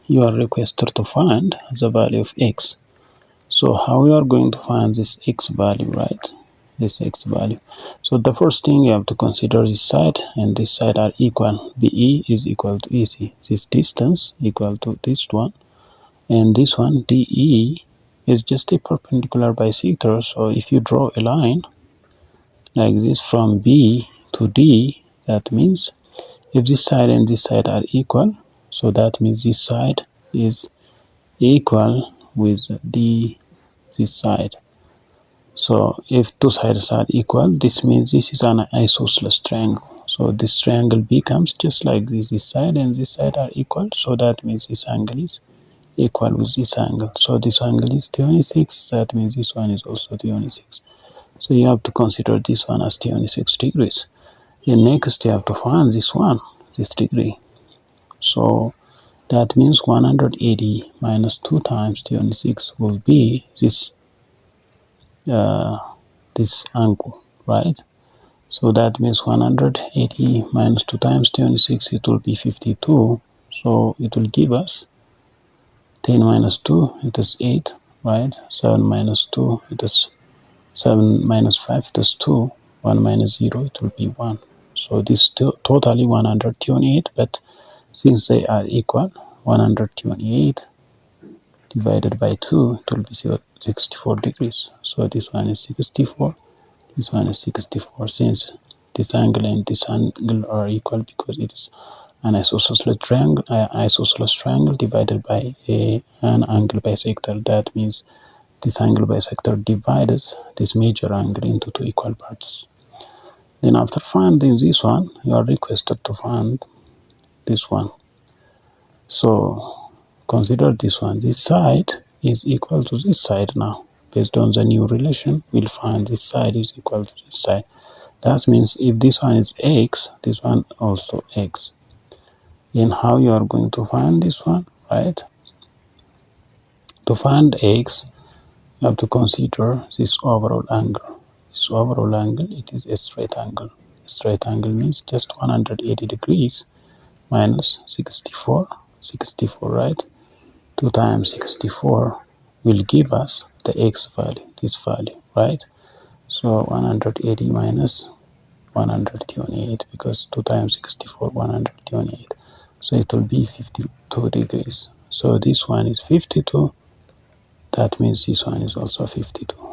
you are requested to find the value of x. So how we are going to find this x value, right? This x value. So the first thing you have to consider, this side and this side are equal. BE is equal to EC. This distance equal to this one, and this one DE is just a perpendicular bisector. So if you draw a line like this from B to D, that means if this side and this side are equal, so that means this side is equal with this side. So if two sides are equal, this means this is an isosceles triangle. So this triangle becomes just like this. This side and this side are equal, so that means this angle is equal with this angle. So this angle is 26, that means this one is also 26. So you have to consider this one as 26 degrees. And next you have to find this one, this degree. So that means 180 minus 2 times 26 will be this angle, right? So that means 180 minus 2 times 26, it will be 52. So it will give us 10 minus 2, it is 8, right? 7 minus 2, it is 7 minus 5, it is 2. 1 minus 0, it will be 1. So this totally 128, but since they are equal, 128 divided by 2, it will be 64 degrees. So this one is 64, this one is 64, since this angle and this angle are equal because it is an isosceles triangle divided by an angle bisector. That means this angle bisector divides this major angle into two equal parts. Then after finding this one, you are requested to find this one. So consider this one. This side is equal to this side now. Based on the new relation, we'll find this side is equal to this side. That means if this one is x, this one also x. Then how you are going to find this one, right? To find x, you have to consider this overall angle. This overall angle, it is a straight angle. A straight angle means just 180 degrees minus 64, right? 2 times 64 will give us the x value, this value, right? So 180 minus 128, because 2 times 64, 128. So it will be 52 degrees. So this one is 52. That means this one is also 52.